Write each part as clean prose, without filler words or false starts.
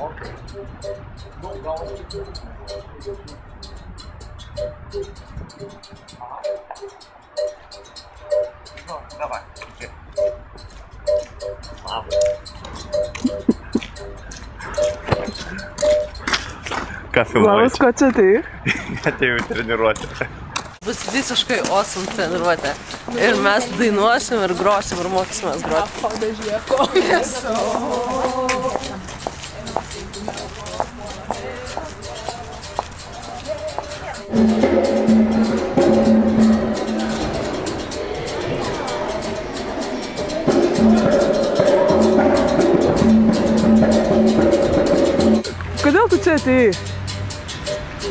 Окей. Ну, галочки. Ну, давай, иди. Ką filmuoji? Labas, ko čia tai? Atėjau treniruoti. Bus visiškai awesome treniruotė. Ir mes dainuosim ir grosim ir mokysimės groti. Kodėl tu čia atėjai?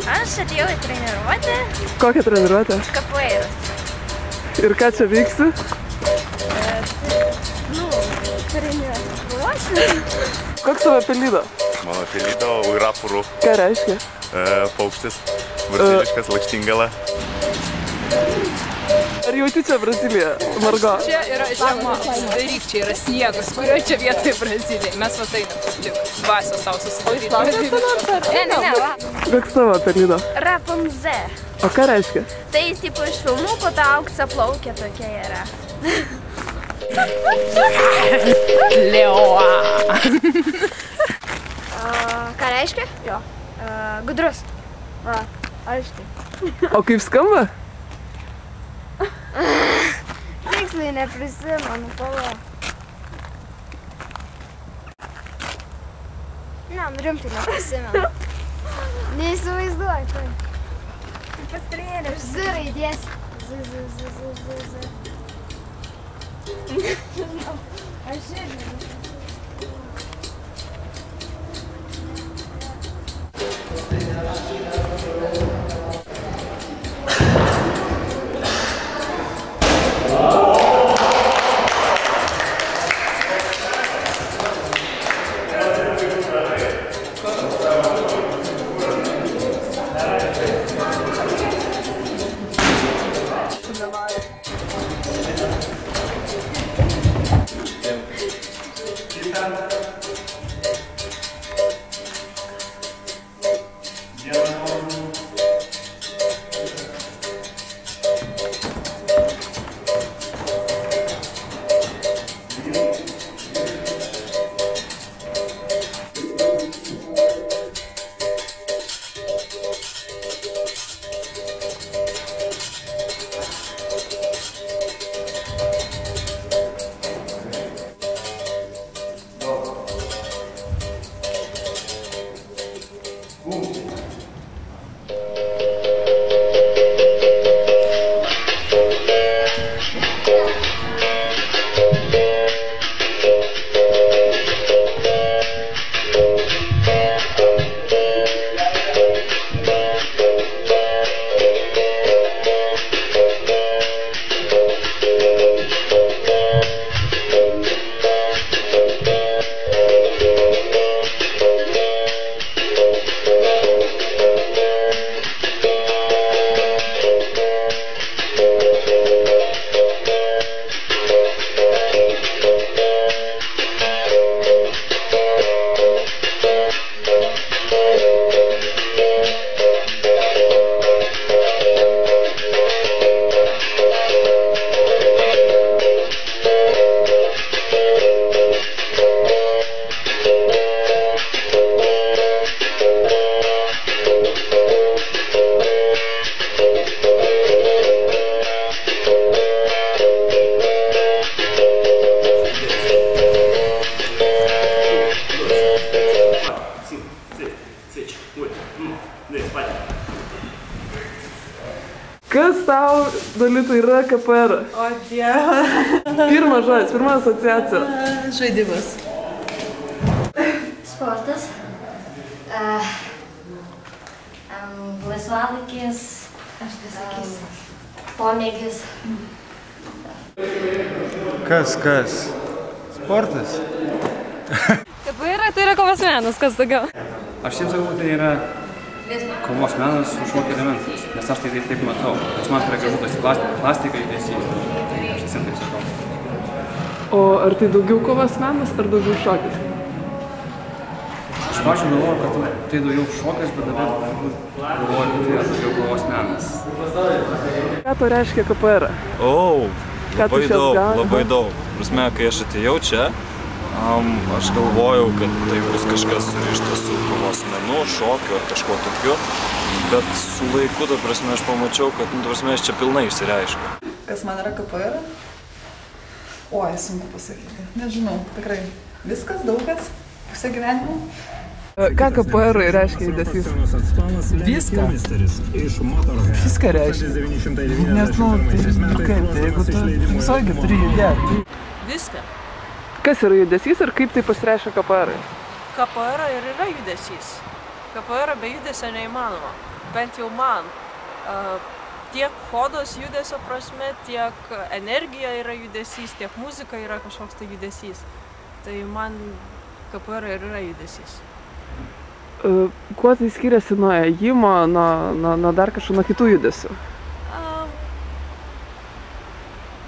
Aš atėjau į treniruotę. Kokią treniruotę? Kapoeiros. Ir ką čia vyksi? Treniruotė. Koks tavo apelydo? Mano apelydo Uirapuru. Ką reiškia? Paukštis, braziliškas lakštingala. Ar jauti čia Braziliją, Margo? Čia yra žema, daryk, čia yra sniegas, kurio čia vietoje Brazilijai. Mes va einam, čia dvasio savo susidaryti. Ne, va. Koks tavo apelydo? Rapunzel. O ką reiškia? Tai tipo iš filmukų ta auksa plaukė tokia yra. Leoa. Ką reiškia? Jo. Gudrus. Va, aiškiai. O kaip skamba? Tiksliai neprisimenu, pala. Ne, rimtai neprisimenu. Neįsivaizduoju, tai. Pastrėlė. Z raidės. Z. Aš irgi. Kas tau, Dalyta, yra KPR? O Dieve. Pirmas žodis, pirma asociacija. Žaidimas. Sportas. Laisvalaikis. Aš pasakysiu. Pomėgis. Kas? Sportas? KPR tai yra kovos menas, kas daugiau. Aš jiems sakau, tai yra kovos menas su šokių elementais, nes aš tai taip matau. Aš man tai yra gražu, tas plastika judesys. Aš visiems taip sakau. O ar tai daugiau kovos menas, ar daugiau šokis? Aš pačiu galvoju, kad tai daugiau šokis, bet dabar galvoju, kad tai yra daugiau kovos menas. Ką to reiškia KPR? Labai daug. Prasme, kai aš atėjau čia, aš galvojau, kad tai bus kažkas surištas su kovos menu, šokiu ar kažkuo tokiu, bet su laiku, ta prasme, aš pamačiau, kad, ta prasme, aš čia pilnai išsireiškiu. Kas man yra KPR? Oi, sunku pasakyti. Nežinau, tikrai. Viskas, daug kas, pusė gyvenimo. Ką KPR reiškia judesys? Viską? Viską reiškia. Nes, kaip, tai jeigu tu visogi turi judėti. Viską. Kas yra judesys ir kaip tai pasireiškia KPR? KPR ir yra judesys. KPR be judesio neįmanoma. Bent jau man. Tiek chodos judesio prasme, tiek energija yra judesys, tiek muzika yra kažkoks tai judesys. Tai man KPR ir yra judesys. Kuo tai skiriasi nuo ėjimo, nuo dar kažko, nuo kitų judesių?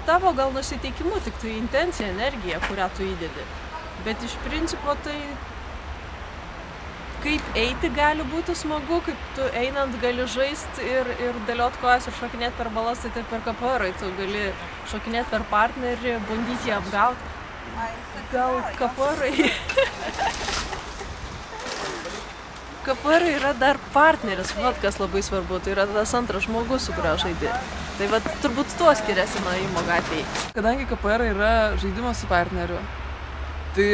Tavo gal nusiteikimu, tik tai intencija, energija, kurią tu įdedi. Bet iš principo tai kaip eiti gali būti smagu, kaip tu einant gali žaisti ir dėliot kojas ir šokinėti per balas, tai taip per KPR. Tu gali šokinėti per partnerį, bandyti jį apgauti. Gal KPR... KPR yra dar partneris, vat kas labai svarbu, tai yra tas antras žmogus, su kurio žaidi. Tai vat turbūt tuo skiriasi nuo ėjimo gatvėje. Kadangi KPR yra žaidimas su partneriu, tai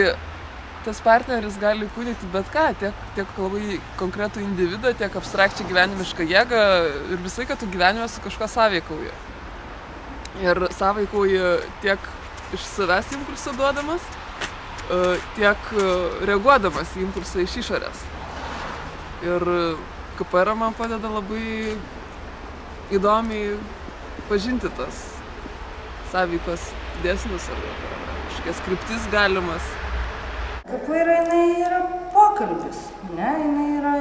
tas partneris gali įkūnyti bet ką, tiek labai konkretų individą, tiek abstrakčią gyvenimišką jėgą ir visai, kad tu gyvenime su kažkuo sąveikauji. Ir sąveikauji tiek iš savęs impulsą duodamas, tiek reaguodamas į impulsą iš išorės. Ir KPR man padeda labai įdomiai pažinti tas sąveikos dėsnius ar kažkokias kryptis galimas. KPR jinai yra pokalbis, ne? Jinai yra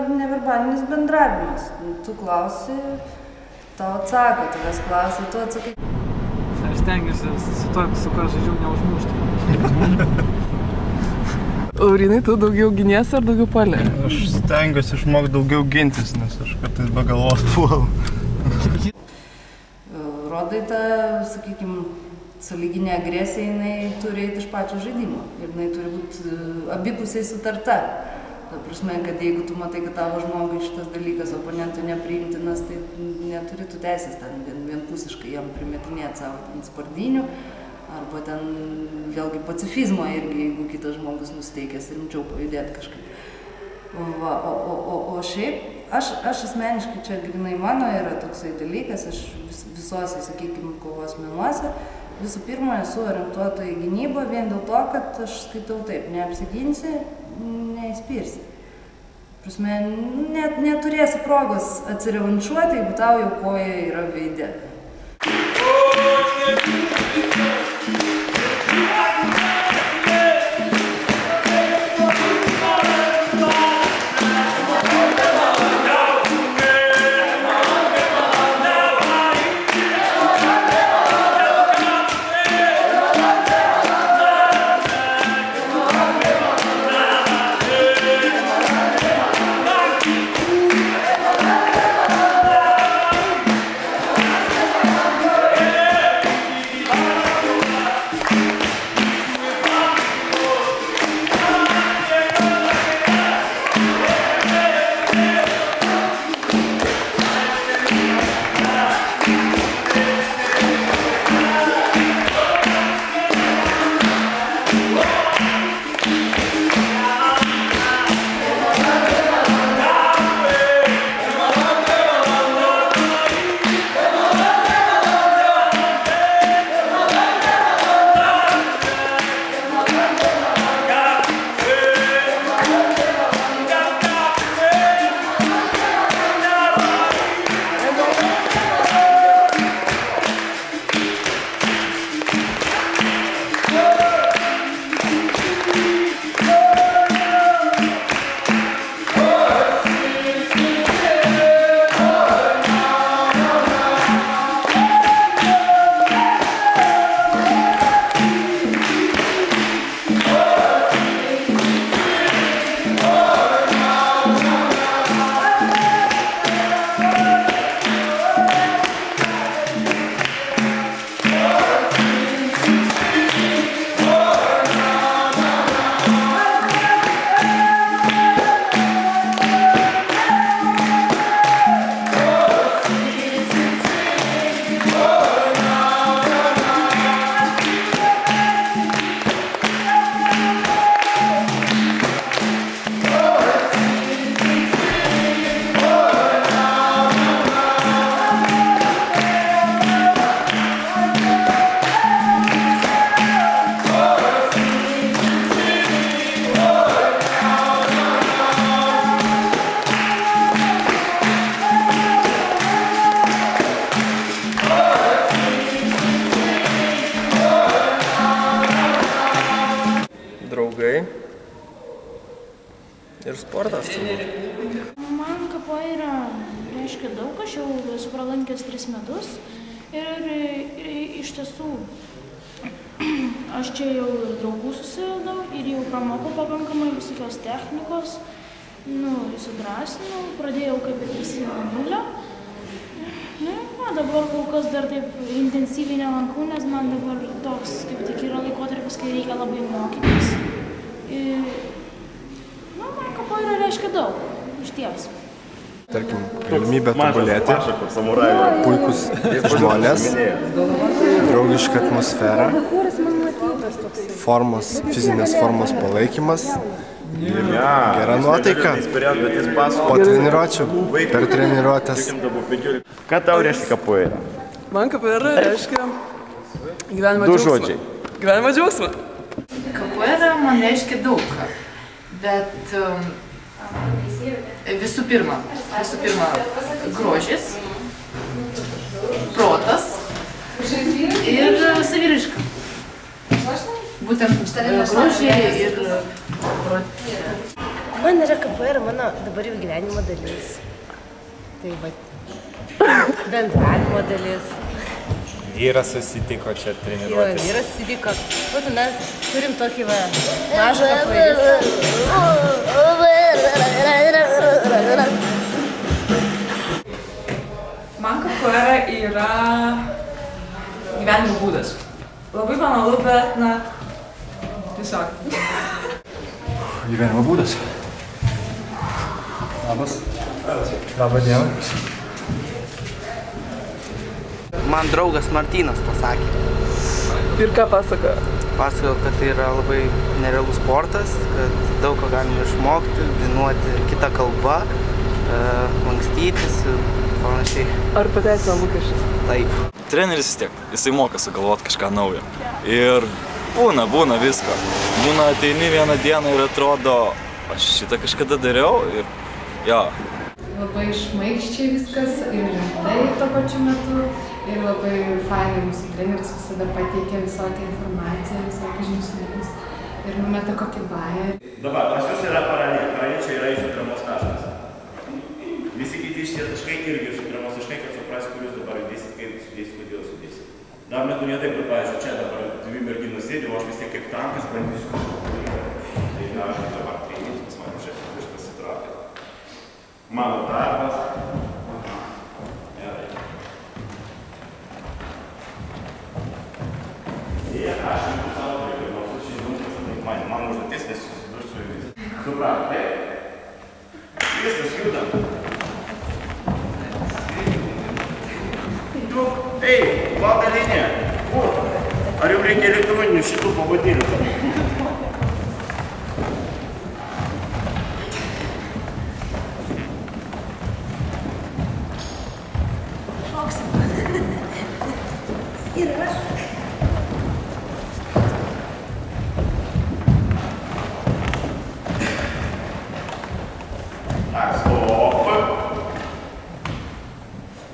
neverbalinis bendravimas. Tu klausi, tau atsako, tavęs klausi, tu atsakai. Aš stengiuosi su to, su ką žaidžiau, neužmušti. Laurinai, tu daugiau giniesi ar daugiau puoli? Aš stengiuosi išmokti daugiau gintis, nes aš kartais be galvos puolu. Rodai ta, sakykime, sąlyginė agresija, jinai turi eiti iš pačio žaidimo. Ir jinai turi būti abipusiai sutarta. Ta prasme, kad jeigu tu matai, kad tavo žmogui šitas dalykas oponentų nepriimtinas, tai neturi tu teisės ten vienpusiškai jam primetinėti savo spardinių. Arba ten vėlgi pacifizmo irgi, jeigu kitas žmogus nusteikęs rimčiau pajudėti kažkaip. O šiaip, aš asmeniškai, čia grinai mano yra toksai dalykas, aš visose, sakykime, kovos menuose, visų pirma, esu orientuota į gynybą vien dėl to, kad aš skaitau taip, neapsiginsi, neįspirsi. Prasme, neturėsi progos atsirevanšuoti, jeigu tau jau koja yra veide. draugai ir sportas. Man kapoeira reiškia daug, aš jau esu pralankęs 3 metus ir iš tiesų aš čia jau ir draugų susiradau ir jau pramokau pakankamai visokios technikos, įsidrasinau, pradėjau kaip ir visi nuo nulio. Dabar kol kas dar taip intensyviai nelankau, nes man dabar toks kaip tik yra laikotarpis, kai reikia labai mokytis. Man kapoeira reiškia daug, išties. Tarkim, galimybė tobulėti, puikus žmonės, draugiška atmosfera, fizinės formos palaikymas ir gera nuotaika po treniruočių, per treniruotės. Ką tau reiškia kapoeira? Man kapoeira reiškia gyvenimo džiaugsmą. 2 žodžiai. Gyvenimo džiaugsmą. Kapoeira man reiškia daug ką, bet visų pirma grožis, protas ir saviraiška. Būtent grožiai ir protas. Man yra kapoeira mano dabar jau gyvenimo dalis. Tai va, bendravimo dalis. Vyras susitiko čia treniruotis. Jo, vyras susitiko. Būtų mes turim tokį mažą kapoeiristą. Man kapoeira yra gyvenimo būdas. Labai banalu, bet, tiesiog. Gyvenimo būdas. Labas. Labą dieną. Man draugas Martynas pasakė. Ir ką pasakojo? Pasakojo, kad tai yra labai nerealus sportas, kad daug ko galima išmokti, dainuoti kitą kalbą, lankstytis ir panašiai. Ar pateisino lūkesčius? Taip. Treneris vis tiek, jisai moka sugalvoti kažką naujo. Ir būna visko. Būna ateini vieną dieną ir atrodo, aš šitą kažkada dariau ir jo. Labai šmaikščiai viskas ir rimtai tuo pačiu metu. Ir labai fainai mūsų treneris visada pateikia visokią informaciją, visokius žingsnius. Ir numeta kokį bajerį. Dabar, pas jūs yra paralė, čia yra jūsų atramos taškas. Visi kiti šitie taškai irgi jūsų atramos taškai, kad suprasti, kur jūs dabar dėsit, kaip sudėsit, kodėl sudėsit. Dar metu ne taip, kad, pavyzdžiui, čia dabar 2 merginos sėdi, o aš vis tiek kaip tankas bandysiu kažką padaryti. Tai na, aš dabar treniruotis, pas mano šefas kažkas įtraukia. Mano darbas. Aš jeigu savo reikia, nors aš žinau, kas aplink mane. Man užduotis susidurti su jumis. Suprat, taip? Viskas judam. Ei, balta linija. Ar jums reikia elektroninių šitų pavadėlių? Ir aš.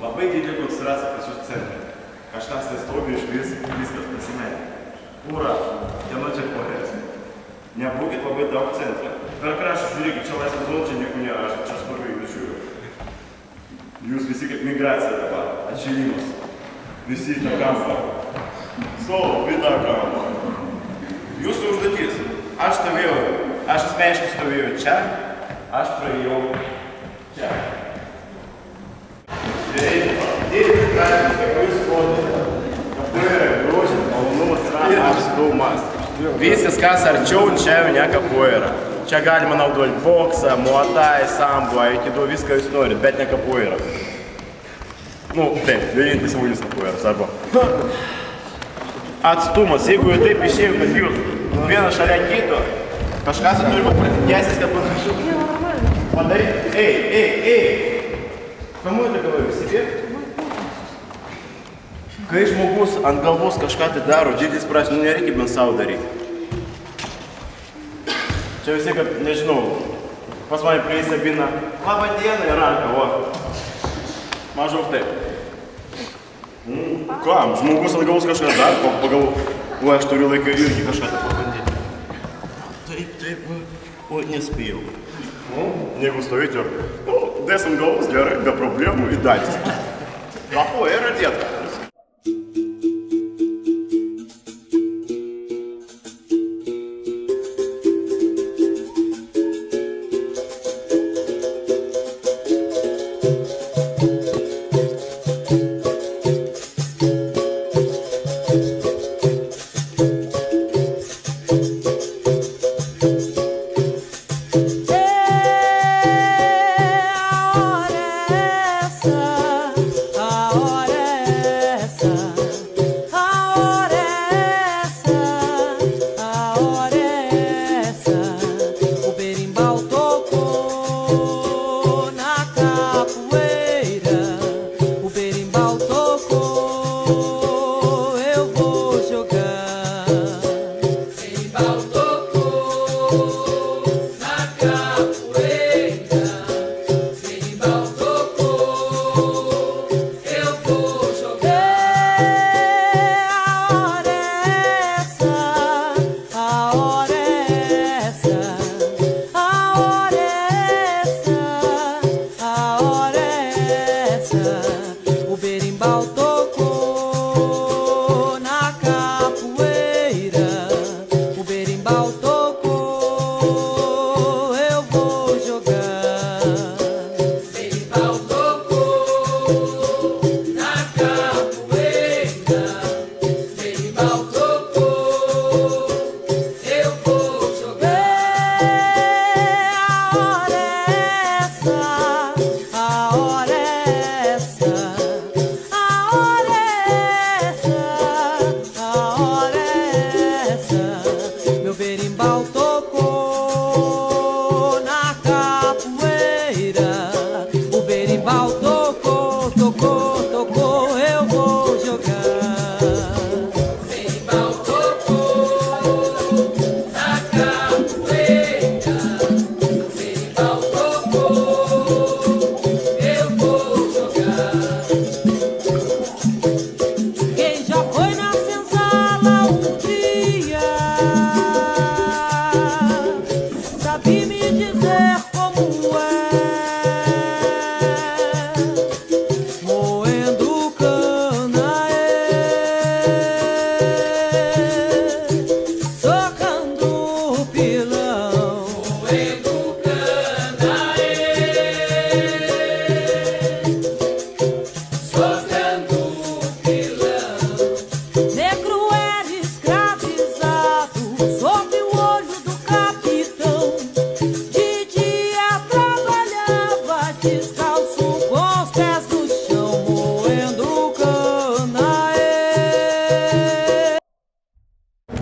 Labai didelė koncentracija pas jūs centre. Kažkas tai stovi iš viskas pasimetė. Ura, kieno čia pohės. Nebūkit labai daug centre. Per kraštą žiūrėkit, čia laisvės zona, čia nieko nėra, aš čia stoviu jūs žiūriu. Jūs visi kaip migracija dabar, atšilimas. Visi į tą kampą. Stovi tą kampą. Jūsų užduotis. Aš stovėjau, aš asmeniškai stovėjau čia, aš praėjau čia. Dėkit kraštis, kaip jūs sportite. Kapoeira, grožis, malonumas ir apstumas. Viskas, kas arčiau, čia jau ne kapoeira. Čia galima naudoti boksą, muay, sambo, aikido, viską jūs norit, bet ne kapoeira. Taip, vienintis mūlis kapoeiras, arba. Atstumas, jeigu jau taip išėjo, kad jūs vienas šalia kito, kažkas turi būti pratikėsis, kad panašiau. Padaryt, ei. Кому это говорю? Себе? Kai žmogus ant galvos kažką tai daro, džilis prašy, nereikia bent savo daryti. Čia visi, kad, nežinau, pas mane prieis Sabina, labą dieną į ranką, Maždaug taip. Kam? Žmogus ant galvos kažką daro, pagalvo, aš turiu laiką irgi kažką tai pabandyti. Tai Ой, нespėjau. Jeigu stovėti, dėsim galvos, gerai, be problemų į dalis. Capoeira, dieta.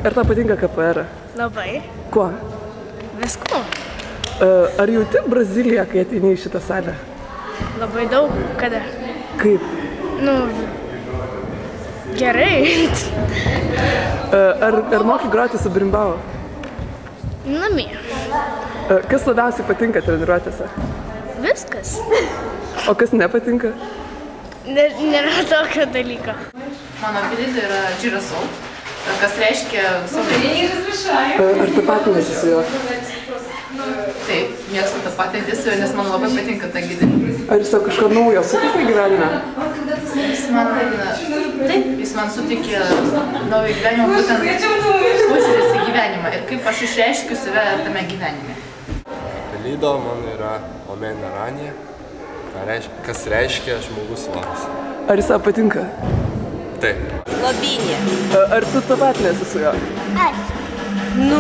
Ar tau patinka KPR? Labai. Kuo? Viskuo. Ar jauti Braziliją, kai ateini į šitą salę? Labai daug. Kada? Kaip? Nu, gerai. Ar moki groti su brimbao? Namie. Kas labiausiai patinka treniruotėse? Viskas. O kas nepatinka? Nėra tokio dalyko. Mano pilietė yra Girasol, kas reiškia Ar tapatinasi su juo? Taip, mėgstu tapatintis su juo, nes man labai patinka ta gidė. Ar jis tau kažką naujo sutikė gyvenime? Jis man sutikė naują gyvenimą, būtent požiūris į gyvenimą ir kaip aš išreiškiu save tame gyvenime. Pelydo man yra Omena Ranė, kas reiškia žmogus labas. Ar jis tau patinka? Taip. Lobinė. Ar tu tapatinasi su juo? Nu,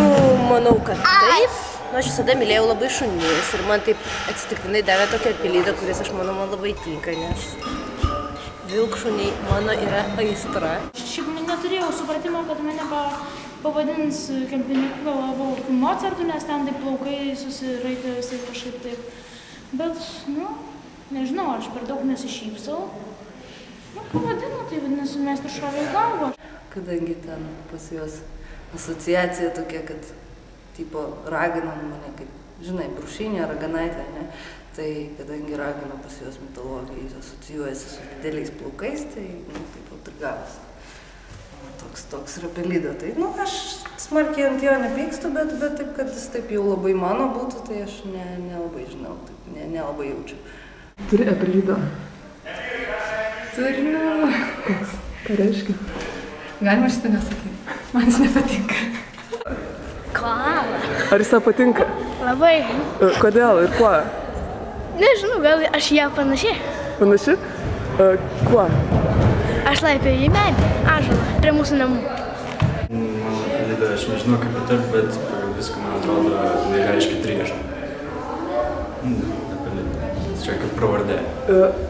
manau, kad taip. Nu, aš visada mylėjau labai šunis ir man taip atsitiktinai davė tokią pelydą, kuris, aš manau, man labai tinka, nes vilkšuniai mano yra aistra. Šiaip neturėjau supratimo, kad mane pavadins kempiniku, galvojau, kaip Mozartu, nes ten taip plaukai susiraitė visai kažkaip taip. Bet, nu, nežinau, aš per daug nesišypsau. Nu, pavadino, tai vadinasi, mes ir šovė į galvą. Kadangi ten pas juos asociacija tokia, kad tipo raginam mane kaip, žinai, Brušinė, Raganaitė, ne? Tai kadangi ragino pas juos mitologija, jis asocijuojasi su dideliais plaukais, tai, nu, taip ir gavosi. toks yra Pelyda. Tai, aš smarkiai ant jo nepykstu, bet taip, kad jis taip jau labai mano būtų, tai aš nelabai žinau, nelabai jaučiu. Turi Pelydą? Turiu. Ką reiškia? Galima šitą nesakyti. Man jis nepatinka. Koala. Ar jis tau patinka? Labai. Kodėl ir kuo? Nežinau, gal aš ją panaši. Panaši? Kuo? Aš laipioju į medį, ąžuolą, prie mūsų namų. Mano Pelyda, aš nežinau kaip patarti, bet pagal viską, man atrodo, tai reiškia driežą. Čia kaip pravardė.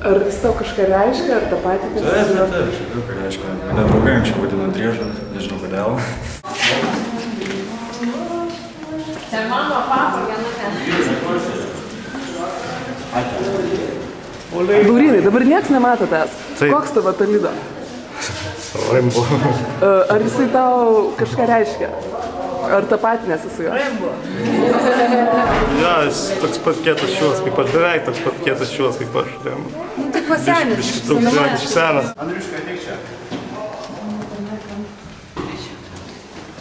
Ar jis tau kažką reiškia, ar tą patį? Taip, aš daug ką reiškia. Mane draugai anksčiau vadino driežą, nežinau kodėl. Čia mano papa viename. Laurynai, dabar nieks nemato tavęs. Taip. Koks tavo Pelyda? Rembo. Ar jisai tau kažką reiškia? Ar tapatinėsi su juo? Rembo. Ja, jis toks pat kietas šiuos kaip aš, beveik toks pat kietas šiuos kaip aš. Nu, tik pasenis. Biški toks senas. Andriuška, ateik čia.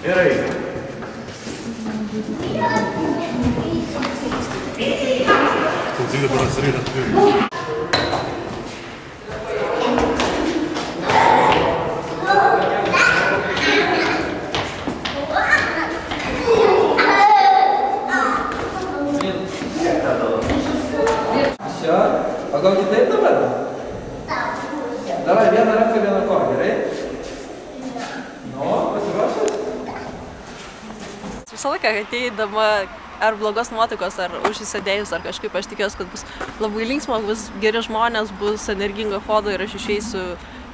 Gerai. Ты dabar atsirėda turiu. O gal kitaip dabar? Davai, vieną ranką, vieną koją, gerai? Nu, pasiruošęs? Visą laiką ateidama ar blogos nuotaikos, ar užsisėdėjus, ar kažkaip aš tikiuosi, kad bus labai linksma, bus geri žmonės, bus energinga foto ir aš išeisiu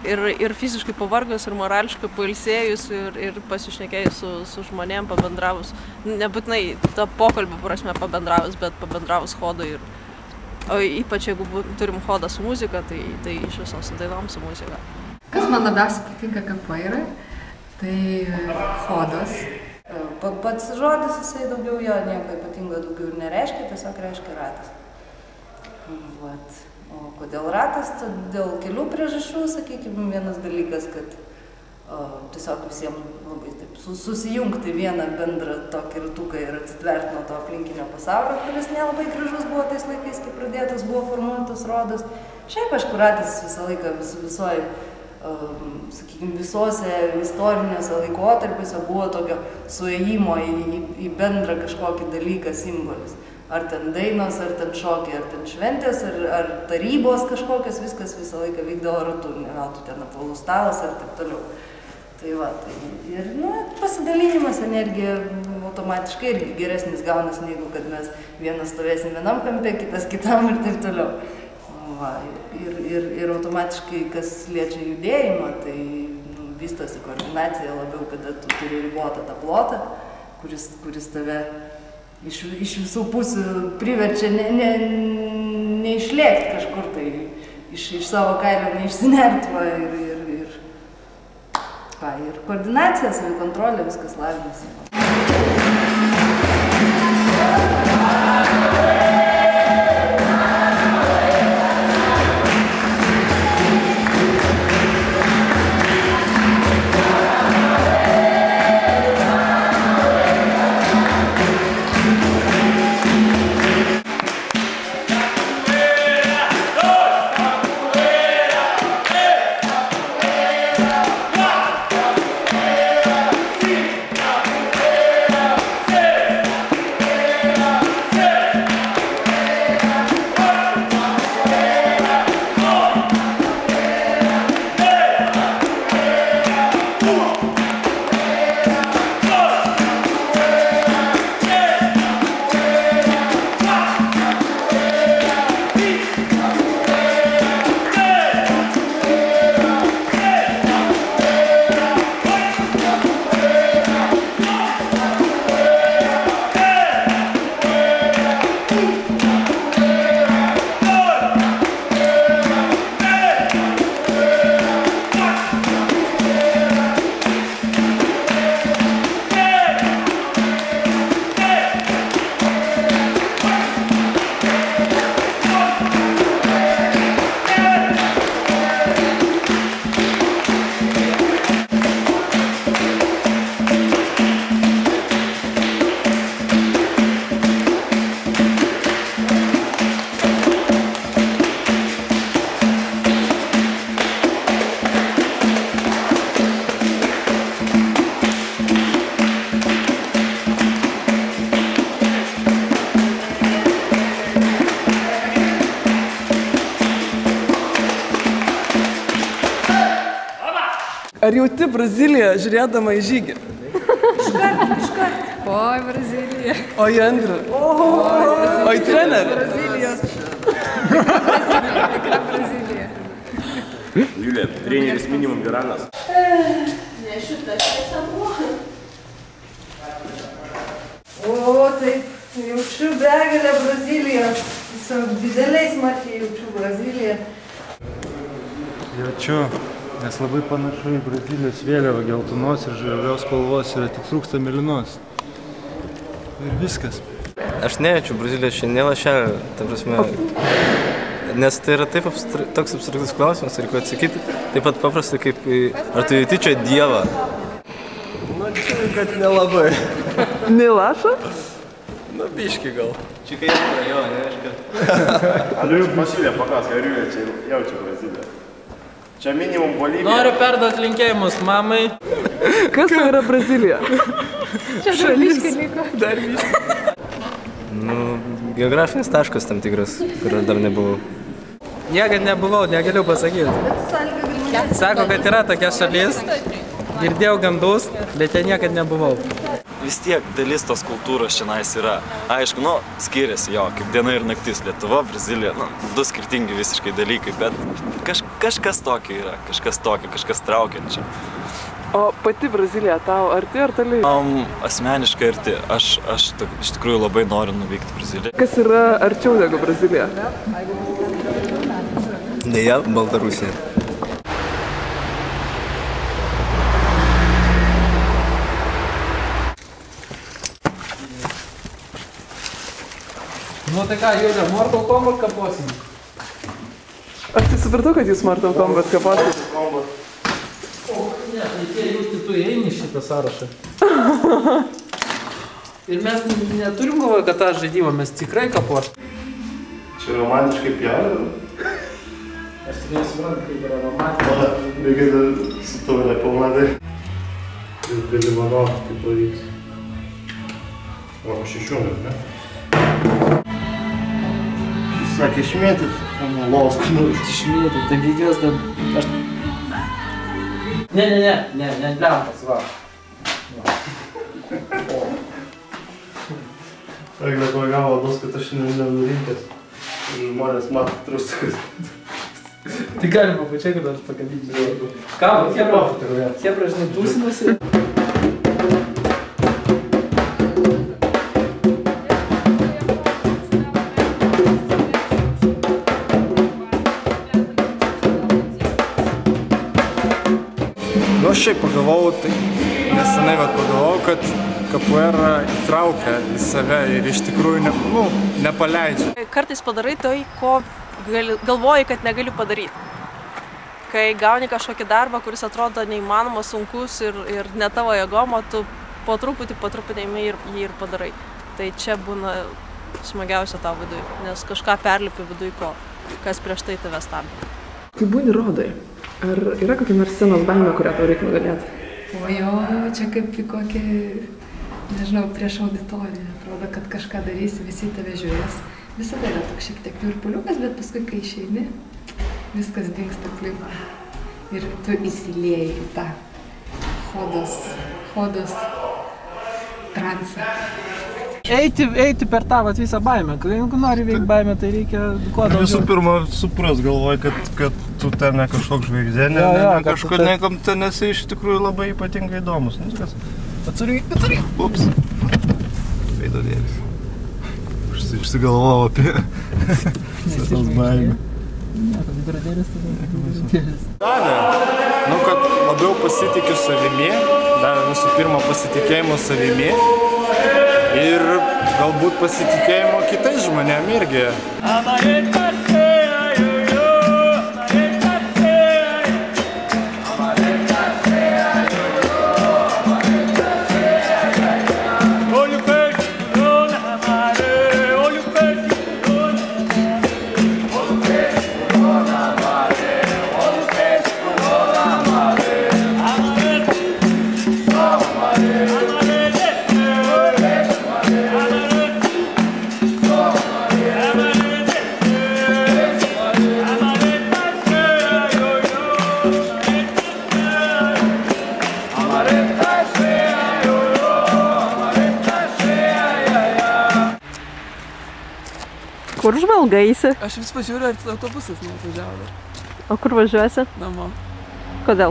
ir fiziškai pavargus, ir morališkai pailsėjus, ir pasišnekėjus su žmonėm, pabendravus. Nebūtinai tą pokalbį prasme pabendravus, bet pabendravus foto ir o ypač jeigu turim fodą su muzika, tai iš viso su dainom su muzika. Kas man labiausiai patinka Kapairai, tai fodas. Pats žodis, jisai daugiau jo nieko ypatingo daugiau ir nereiškia, tiesiog reiškia ratas. Vat. O kodėl ratas? Dėl kelių priežasčių, sakykime, vienas dalykas, kad tiesiog visiems labai taip susijungti vieną bendrą tokį ratuką ir atsitverti nuo to aplinkinio pasaulio, kuris nelabai gražus buvo tais laikais, kai pradėtas buvo formuotas rodas. Šiaip aišku, ratas visą laiką visoje, sakykime, visose istorinėse laikotarpiuose buvo tokio suėjimo į bendrą kažkokį dalyką simbolis. Ar ten dainos, ar ten šokiai, ar ten šventės, ar tarybos kažkokios, viskas visą laiką vykdavo ratu, ne veltui ten apvalus stalas ar taip toliau. Tai va, ir pasidalinimas energija automatiškai irgi geresnis gaunas, negu kad mes vienas stovėsim vienam kampe, kitas kitam ir taip toliau. Va, ir automatiškai, kas liečia judėjimą, tai vystosi koordinacija labiau, kada tu turi ribotą tą plotą, kuris tave iš visų pusių priverčia neišlėkti kažkur tai, iš savo kailio neišsinerti ir koordinacija, savikontrolė, viskas lavinasi. Ar jauti Braziliją žiūrėdama į žygį? Iškart. Oi, Brazilija. O į Andrių? O į trenerį? Brazilijos. Tikra Brazilija. Julija, treneris minimum viranas. Ne šitą šviesą buvo. O, taip, jaučiu begalę Brazilijos. Tiesiog dideliais smarkiai jaučiu Braziliją. Jaučiu, nes labai panašu į Brazilijos vėliavą, geltonos ir žalios spalvos, yra tik trūksta mėlynos. Ir viskas. Aš nejaučiu Brazilijos čia nė lašelio, ta prasme, nes tai yra taip toks abstraktus klausimas, reikia atsakyti taip pat paprastai kaip, ar tu jauti čia Dievą? Nu, čia, kad nelabai. Nei lašo? Nu, biški gal. Čia kai jo, neaiškia. Andrius Masilė pakaskai, ar Julija čia jaučia Braziliją? Čia minimum Bolivija. Noriu perduoti linkėjimus mamai. Kas tai yra Brazilija? Čia dar biški liko. Dar biški. Nu, geografinis taškas tam tikras, kur dar nebuvau. Niekad nebuvau, negaliu pasakyti. Sako, kad yra tokia šalis. Girdėjau gandus, bet ten niekad nebuvau. Vis tiek dalis tos kultūros šiandien yra. Aišku, nu, skiriasi jo, kaip diena ir naktis. Lietuva, Brazilija, nu, du skirtingi visiškai dalykai, bet kažkas tokio yra, kažkas traukiančio. O pati Brazilija tau arti ar toli? Asmeniškai arti. Aš iš tikrųjų labai noriu nuvykti į Braziliją. Kas yra arčiau negu Brazilija? Deja, Baltarusija. Nu tai ką, Julija, Mortal Kombat kaposim? Aš tai supratau, kad jūs Mortal Kombat kaposit. Ne, tai tie jūs tu įeini šitą sąrašą. Ir mes neturim galvoje, kad tą žaidimą mes tikrai kaposim. Čia romantiškai pjauna. Aš tikrai suprantu, kaip yra romantiškai. Reikia dar su tavo nepilnadai. Ir gali manoti, kaip pavyks. O, 6 net, ne? Sakė, išmėtit, lovos knus. Išmėtit, tai reikės dar... Ne, lempas, va. Eglė pagavo vados, kad aš nenurinkęs. Žmonės mato truskus. Tai galima pačiai, kad aš pakabinsiu. Ką, Hebra, žinai, tūsinasi. Nu, aš šiaip pagalvojau, tai nesenai pagalvojau, kad kapoeira įtraukia į save ir iš tikrųjų nepaleidžia. Kartais padarai tai, ko galvoji, kad negali padaryti. Kai gauni kažkokį darbą, kuris atrodo neįmanomas, sunkus ir ne tavo jėgom, o tu po truputį jį ir padarai. Tai čia būna smagiausia tau viduj, nes kažką perlipi viduj, kas prieš tai tave stabdė. Kai būni rodai, ar yra kokia nors scenos baimė, kurią tau reikia nugalėti? O jo, čia kaip į kokį, nežinau, prieš auditoriją. Atrodo, kad kažką darysi, visi tave žiūrės. Visada yra toks šiek tiek virpuliukas, bet paskui, kai išeini, viskas dingsta aplinkui. Ir tu įsilieji į tą chodos transą. Eiti per tą visą baimę. Jeigu nori veikti baimę, tai reikia kuo daugiau. Visų pirma, supras, galvoji, kad tu ten ne kažkoks žvaigždė, ne kažkur niekam ten esi iš tikrųjų labai ypatingai įdomus. Atsargiai. Ups. Veidodėlis. Išsigalvojau apie sesas baimę. Nu, kad labiau pasitikiu savimi, davė visų pirma pasitikėjimo savimi ir galbūt pasitikėjimo kitais žmonėm irgi. Kur žvalgaisi? Aš vis pažiūriu, ar autobusas neatvažiavo. O kur važiuosi? Namo. Kodėl?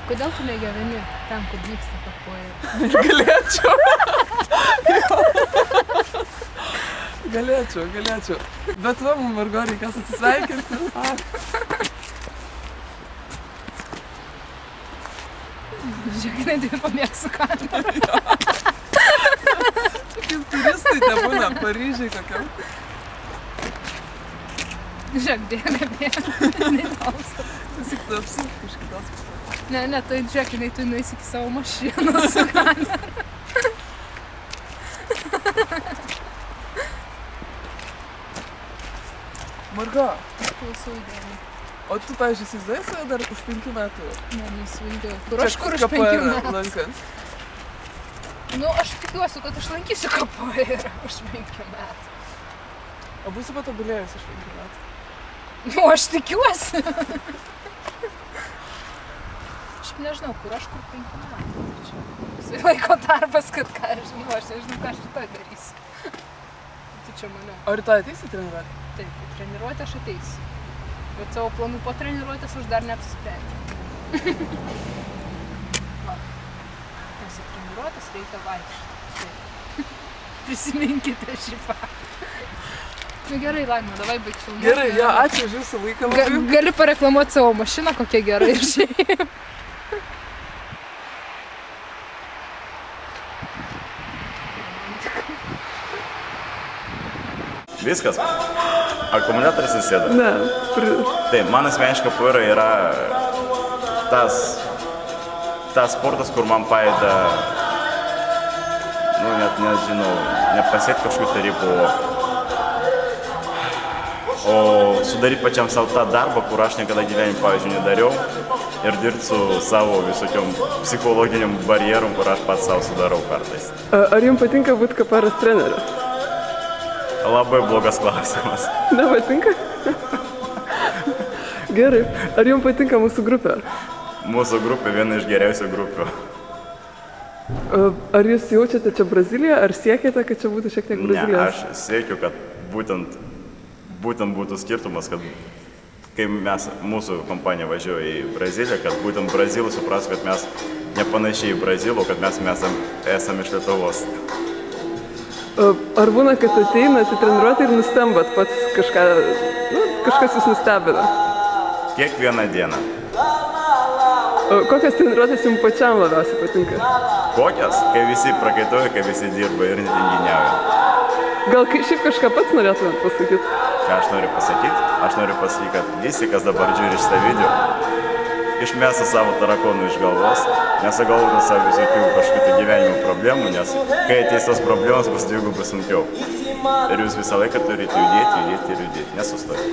Kodėl tu negyveni ten, kur vyksta Kapoeira? Galėčiau. Bet va, mums Margo reikės atsisveikinti. Žiūrėk, nedėjau pamėgsiu kamerą. Tokie turistai nebūna, Paryžiai kokiam. Žiūrėk, bėga, neįtausta. Visi tu apsuk iš kitos pusės. Ne, tai žiūrėk, tu nueisi iki savo mašinos su kamera. Margo. Klausau įdėlį. O tu, pavyzdžiui, įsivaizduoji save dar už 5 metų? Ne, neįsivaizduoju. Kur už 5 metų? Lankant? Nu, aš tikiuosi, kad aš lankysiu Kapoeirą už 5 metų. O būsi patobulėjus už 5 metų? Nu, aš tikiuosi. Aš nežinau, kur 5 metų. Čia laiko darbas, kad ką aš žinau, aš nežinau, ką aš rytoj darysiu. Tu čia mane. O rytoj ateisi treniruotę? Taip, į treniruotę aš ateisiu. Bet savo planų po treniruotės aš dar neapsisprendžiu. Nes į treniruotės reikia vaikščioti. Prisiminkite šį faktą. Nu gerai, Laima, davai baig filmuoti. Gerai, jo, ačiū už jūsų laiką labai. Gali pareklamuoti savo mašiną, kokia gerai ir šiaip. Viskas. Akumuliatorius įsėda. Ne. Tai man asmeniškai Kapoeira yra tas sportas, kur man padeda, nu, net nežinau, nepasiekti kažkokių ribų, o sudaryti pačiam savo tą darbą, kur aš niekada gyvenime, pavyzdžiui, nedariau, ir dirbti su savo visokiom psichologiniam barjerom, kur aš pats savo sudarau kartais. Ar jums patinka būti Kapoeiros treneriu? Labai blogas klausimas. Nepatinka? Gerai. Ar jums patinka mūsų grupė? Mūsų grupė viena iš geriausių grupių. Ar jūs jaučiate čia Braziliją, ar siekite, kad čia būtų šiek tiek Brazilijos? Ne, aš siekiu, kad būtent būtų skirtumas, kad kai mūsų kompanija važiuoja į Braziliją, kad būtent brazilų suprastų, kad mes nepanašiai į Brazilų, kad mes esame iš Lietuvos. Ar būna, kad ateinat į treniruotę ir nustembat pats kažkas jūs nustebina? Kiekvieną dieną. Kokios treniruotės jums pačiam labiausiai patinka? Kokios? Kai visi prakaituoja, kai visi dirba ir netinginiauja. Gal šiaip kažką pats norėtumėt pasakyti? Ką aš noriu pasakyti? Aš noriu pasakyti, kad visi, kas dabar žiūri šitą video, išmestų savo tarakonų iš galvos, nesugalvotų savo visokių kažkokių gyvenimo problemų, nes kai ateis tos problemos, bus dvigubai sunkiau. Ir jūs visą laiką turite judėti, nesustoti.